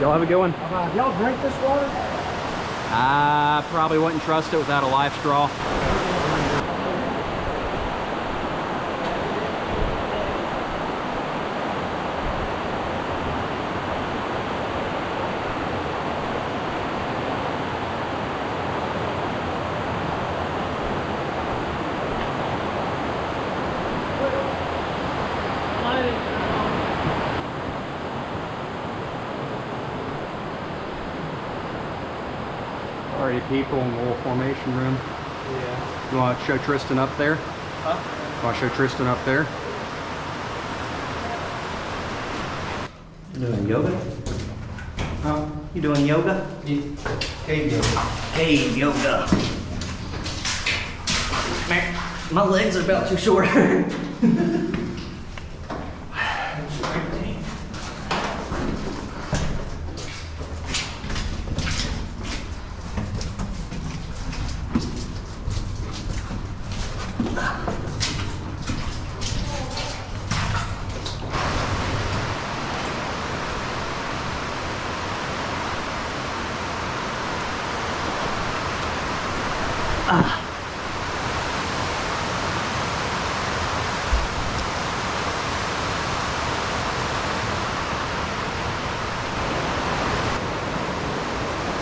Y'all have a good one. Y'all drink this water? I probably wouldn't trust it without a live straw. Already people in the little formation room. Yeah. You want to show Tristan up there? Huh? You want to show Tristan up there? You doing yoga? Huh? You doing yoga? Cave yoga. Cave yoga. Man, my legs are about too short.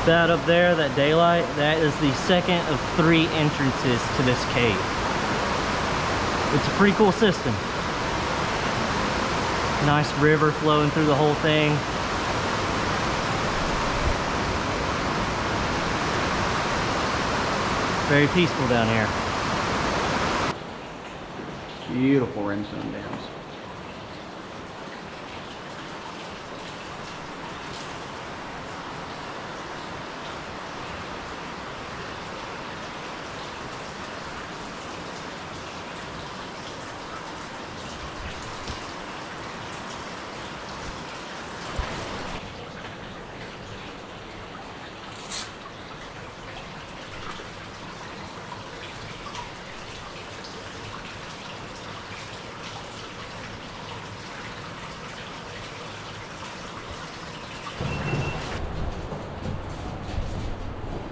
That up there, that daylight, that is the second of 3 entrances to this cave. It's a pretty cool system. Nice river flowing through the whole thing. Very peaceful down here. Beautiful rimstone dams.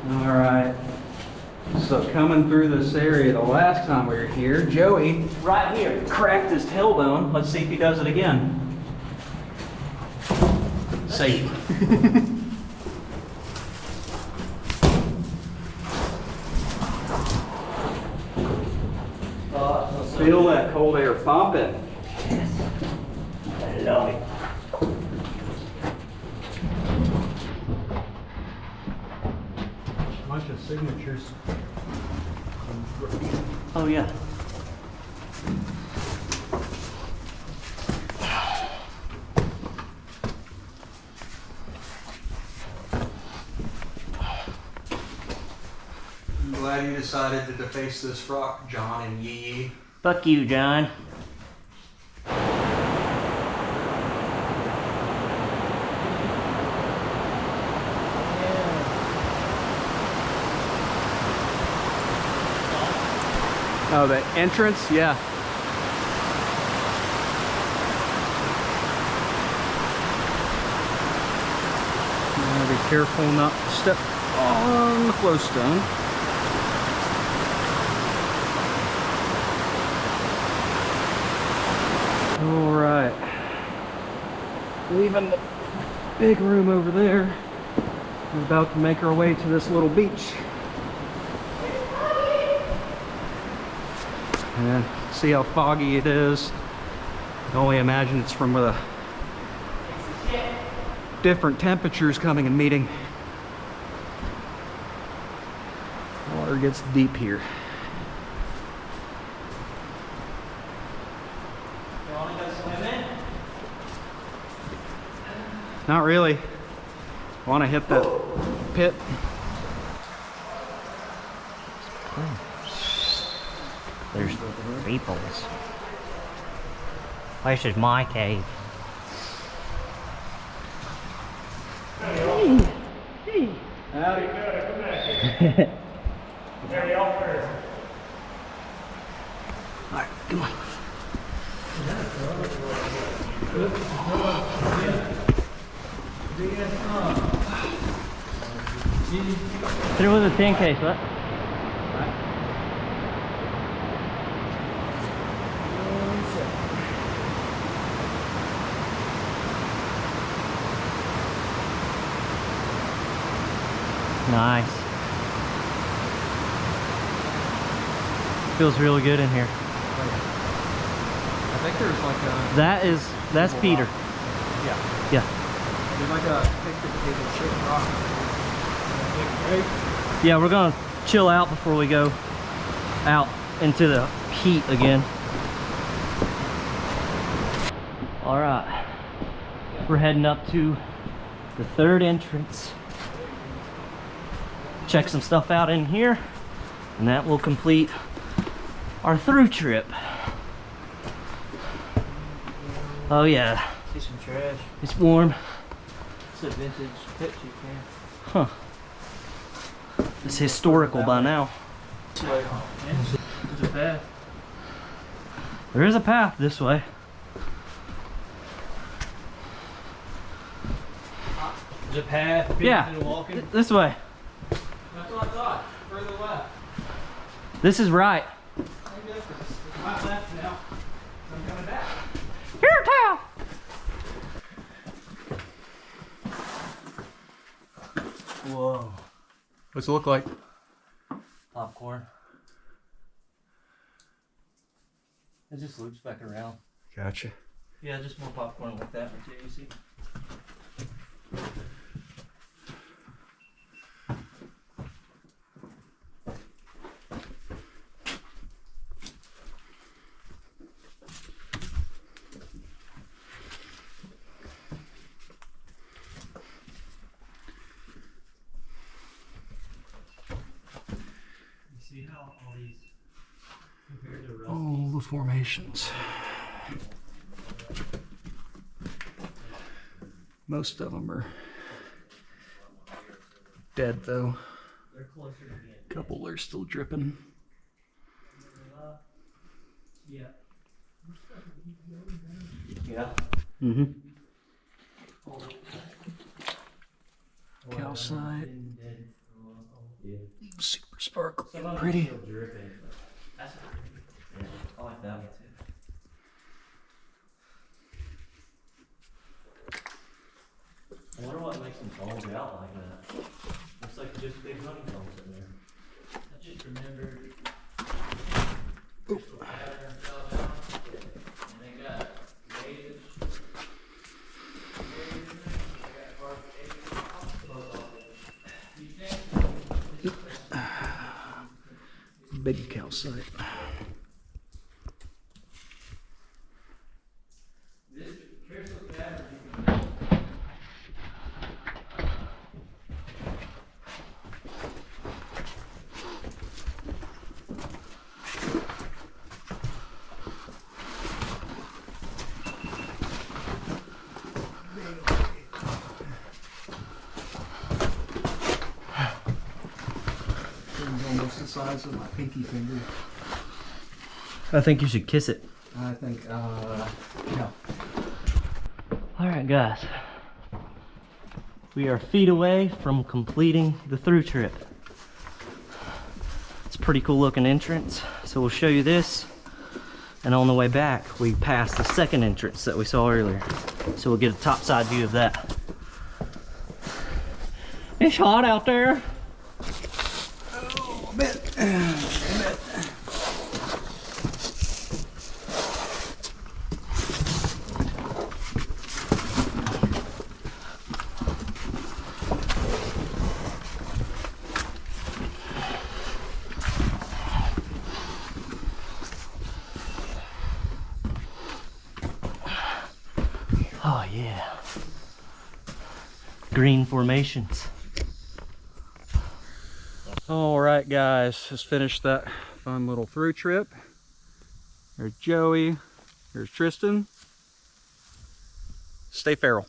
All right, so coming through this area the last time we were here, Joey, right here, cracked his tailbone. Let's see if he does it again. Safe. Feel that cold air pumping. I love it. Bunch of signatures. Oh yeah. I'm glad you decided to deface this rock, John and Yee. Fuck you, John. Oh, the entrance? Yeah. Be careful not to step on the flowstone. All right. Leaving the big room over there. We're about to make our way to this little beach. And see how foggy it is. I can only imagine it's from the different temperatures coming and meeting. Water gets deep here. You wanna go swimming? Not really. I want to hit that pit. There's peoples. This is my cave. Howdy. Alright, come on. Hit it with a 10 case, what? Nice. Feels really good in here. I think there's like a... That's Peter. Yeah. Yeah. There's like a picture of shit rock. Yeah, we're gonna chill out before we go out into the heat again. All right, we're heading up to the third entrance. Check some stuff out in here, and that will complete our through trip. Oh yeah, See some trash. it's warm. It's a vintage Pepsi can. Huh. It's historical by now. There's a path. There is a path this way. There's a path. Yeah, Walking. this way. That's what I thought. Further left. This is right. Maybe that's right left now. I'm coming back. Here, towel. Whoa. What's it look like? Popcorn. It just loops back around. Gotcha. Yeah, just more popcorn like that too, you see. See how all these compared to Rusty? Oh, the formations. Most of them are dead though. They're closer to being. A couple are still dripping. Yeah. Yeah. Mm-hmm. Calcite. Super sparkly and pretty. That's yeah, I like that one too. I wonder what makes them bulge out like that. Looks like just big honeycombs in there. I just remembered. Crystal pattern fell down, and they got natives. Big calcite. Almost the size of my pinky finger. I think you should kiss it. I think, no. All right, guys. We are feet away from completing the through trip. It's a pretty cool looking entrance. So we'll show you this. And on the way back, we passed the second entrance that we saw earlier. So we'll get a top side view of that. It's hot out there. A bit. Oh yeah. Green formations. All right, guys, just finished that fun little through trip. There's Joey, there's Tristan. Stay feral.